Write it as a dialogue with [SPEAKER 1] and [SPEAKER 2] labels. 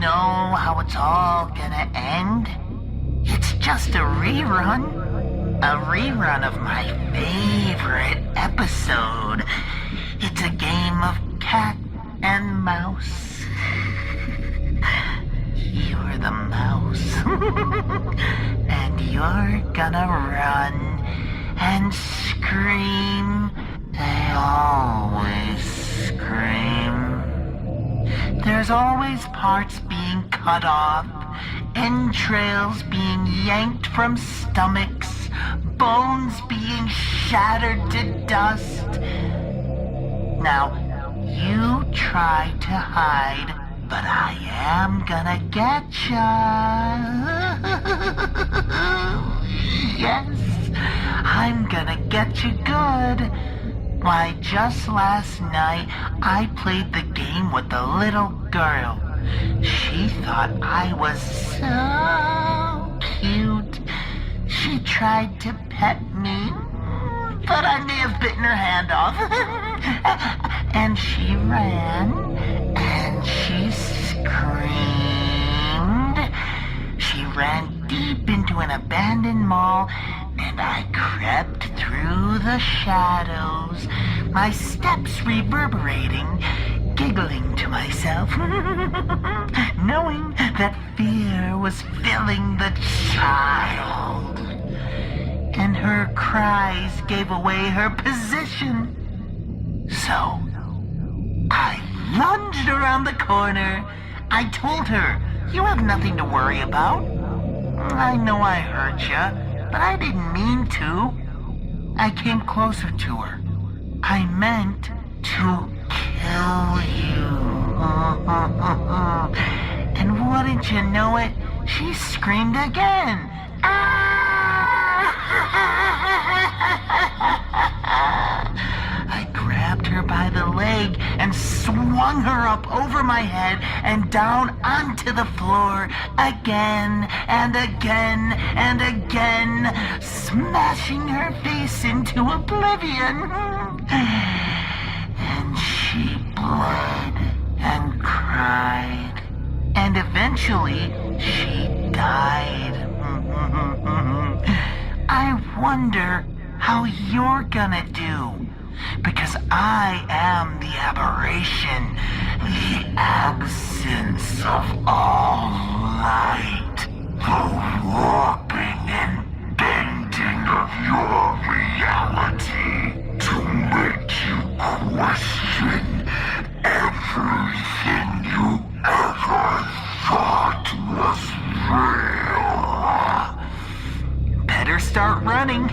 [SPEAKER 1] know how it's all gonna end? It's just a rerun. A rerun of my favorite episode. It's a game of cat and mouse. You're the mouse. And you're gonna run and scream. They always scream. There's always parts being cut off, entrails being yanked from stomachs, bones being shattered to dust. Now, you try to hide, but I am gonna get ya. Yes, I'm gonna get you good. Why, just last night, I played the game with the little girl. She thought I was so cute. She tried to pet me, but I may have bitten her hand off. And she ran, and she screamed. She ran deep into an abandoned mall, and I crept through the shadows, my steps reverberating, giggling to myself, knowing that fear was filling the child. And her cries gave away her position. So, I lunged around the corner. I told her, "You have nothing to worry about. I know I hurt you, but I didn't mean to." I came closer to her. I meant to kill you. And wouldn't you know it, she screamed again. I grabbed her by the leg and swung her up over my head and down onto the floor again and again and again, smashing her face into oblivion. And she bled and cried, and eventually she died. I wonder how you're gonna do, because I am the aberration, the absence of all light, the warping and bending of your reality to make you question everything you ever thought was real. Better start running.